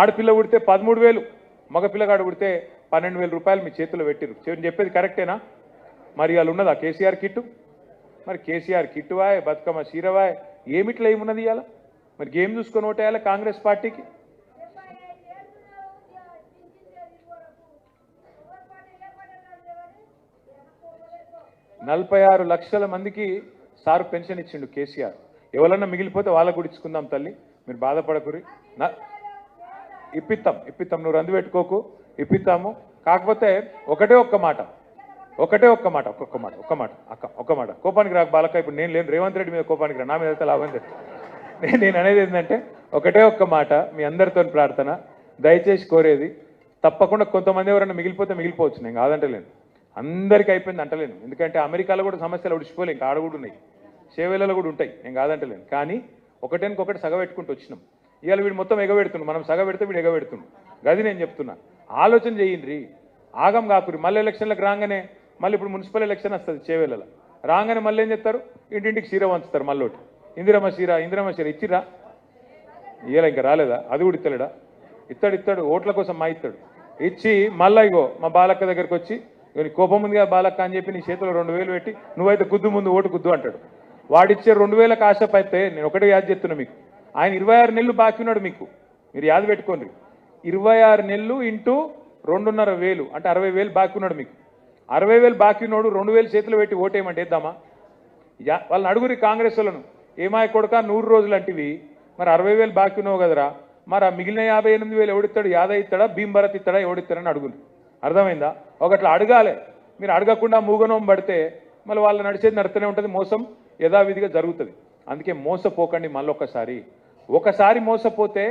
ఆడపిల్ల పుడితే 13,000, మగ పిల్లగాడు పుడితే 12,000 రూపాయలు మీ చేతిలో పెట్టిరు. చెప్పేది కరెక్టేనా? మరి వాళ్ళు ఉన్నదా కేసీఆర్ కిట్టు? మరి కేసీఆర్ కిట్టువాయ్, బతుకమ్మ చీరవాయ్, ఏమిట్లా ఏమున్నది ఇవాళ? మరి గేమ్ చూసుకొని ఓటేయాలి కాంగ్రెస్ పార్టీకి. 46 లక్షల మందికి సారు పెన్షన్ ఇచ్చిండు కేసీఆర్. ఎవరన్నా మిగిలిపోతే వాళ్ళకు కూడా ఇచ్చుకుందాం తల్లి, మీరు బాధపడకురి. ఇప్పిస్తాం, నువ్వు రందు పెట్టుకోకు, ఇప్పిస్తాము. కాకపోతే ఒక్క మాట అక్క, కోపానికి రాక బాలక్క. ఇప్పుడు నేను లేను, రేవంత్ రెడ్డి మీద కోపానికి రా, నా మీద అయితే లాభం లేదు. నేను అనేది ఏంటంటే ఒక్క మాట, మీ అందరితో ప్రార్థన, దయచేసి కోరేది, తప్పకుండా కొంతమంది ఎవరైనా మిగిలిపోతే మిగిలిపోవచ్చు, నేను కాదంటలేను, అందరికీ అయిపోయింది అంటలేను. ఎందుకంటే అమెరికాలో కూడా సమస్యలు ఉడిచిపోలే, ఇంకా ఆడ కూడా ఉన్నాయి, సేవలలో కూడా ఉంటాయి, నేను కాదంటలేను. కానీ ఒకటి సగబెట్టుకుంటూ వచ్చినాం. ఇవాళ వీడు మొత్తం ఎగబెడుతున్నాడు, మనం సగబెడితే వీడు ఎగబెడుతున్నాడు. గది నేను చెప్తున్నా, ఆలోచన చేయండి, ఆగం కాకురి. మళ్ళీ ఎలక్షన్లకు రాగానే, మళ్ళీ ఇప్పుడు మున్సిపల్ ఎలక్షన్ వస్తుంది చేవేళ్ళలో, రాగానే మళ్ళీ ఏం చెప్తారు, ఇంటింటికి చీర వంచుతారు. మళ్ళీ ఇందిరమ్మ చీర ఇచ్చిరా? ఇవాళ ఇంకా రాలేదా? అది కూడా ఇస్తలేడా? ఇస్తాడు, ఓట్ల కోసం మా ఇస్తాడు. ఇచ్చి మళ్ళా ఇగో మా బాలక్క దగ్గరికి వచ్చి, కోపం ఉందిగా బాలక్క అని చెప్పి నీ చేతిలో 2,000 పెట్టి, నువ్వైతే కుద్దు ముందు ఓటు కుద్దు అంటాడు. వాడిచ్చే 2,000 ఆశపైతే నేను ఒకటే యాద చెప్తున్నా మీకు, ఆయన 26 నెలలు బాకీ ఉన్నాడు మీకు, మీరు యాద పెట్టుకోండి. 26 నెలలు ఇంటూ 2,500 అంటే 60,000 బాకీ ఉన్నాడు మీకు. 60,000 బాకీ ఉన్నాడు, 2,000 చేతులు పెట్టి ఓటేయమంటే వేద్దామా? వాళ్ళని అడుగురి కాంగ్రెస్ వాళ్ళను, ఏమాయ కొడుక 100 రోజులు అంటివి, మరి 60,000 బాకీ ఉన్నావు కదరా, మరి ఆ మిగిలిన 58,000 ఎవడిస్తాడు? యాదవ్ ఇస్తాడా, భీమ్ భరత్ ఇస్తాడా, ఎవడిస్తాడని అడుగురు. అర్థమైందా? ఒకట్లా అడగాలి. మీరు అడగకుండా మూగనోం పడితే మళ్ళీ వాళ్ళు నడిచేది నడుస్తూనే ఉంటుంది, మోసం యథావిధిగా జరుగుతుంది. అందుకే మోసపోకండి. మళ్ళీ ఒకసారి మోసపోతే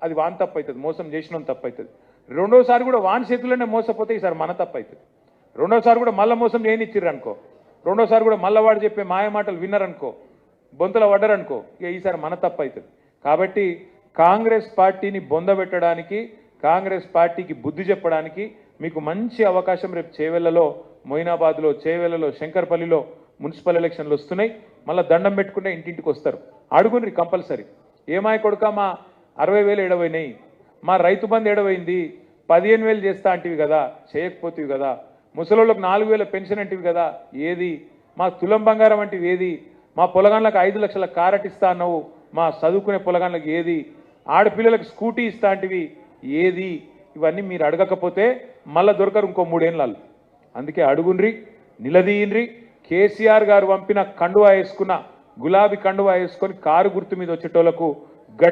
అది వాన్ తప్పు అవుతుంది, మోసం చేసిన తప్పు అవుతుంది. రెండోసారి కూడా వాన్ చేతుల్లోనే మోసపోతే ఈసారి మన తప్పు అవుతుంది. రెండోసారి కూడా మళ్ళీ మోసం చేయనిచ్చిర్రు అనుకో, రెండోసారి కూడా మళ్ళీ వాడు చెప్పే మాయ మాటలు విన్నారనుకో, బొంతలో పడ్డారనుకో, ఇక ఈసారి మన తప్పు అవుతుంది. కాబట్టి కాంగ్రెస్ పార్టీని బొందబెట్టడానికి, కాంగ్రెస్ పార్టీకి బుద్ధి చెప్పడానికి మీకు మంచి అవకాశం రేపు చేవెళ్లలో, మొయినాబాద్లో, చేవెళ్లలో, శంకర్పల్లిలో మున్సిపల్ ఎలక్షన్లు వస్తున్నాయి. మళ్ళీ దండం పెట్టుకుంటే ఇంటింటికి వస్తారు. అడుగుని కంపల్సరీ, ఏమాయ కొడుక మా 60,000 ఎడవైనాయి, మా రైతు బంధు ఎడవైంది, 15,000 చేస్తా అంటివి కదా, చేయకపోతేవి కదా, ముసలోళ్ళకు 4,000 పెన్షన్ అంటివి కదా, ఏది? మా తులం బంగారం అంటివి ఏది? మా పొలగాన్లకు 5 లక్షల కారట్ ఇస్తా అన్నావు, మా చదువుకునే పొలగాన్లకు ఏది? ఆడపిల్లలకు స్కూటీ ఇస్తా అంటివి ఏది? ఇవన్నీ మీరు అడగకపోతే మళ్ళీ దొరకరు ఇంకో 3 ఏళ్ళు. అందుకే అడుగుండ్రి, నిలదీయండ్రి. కేసీఆర్ గారు పంపిన కండువా వేసుకున్న, గులాబీ కండువా వేసుకొని కారు గుర్తు మీద వచ్చేటోళ్లకు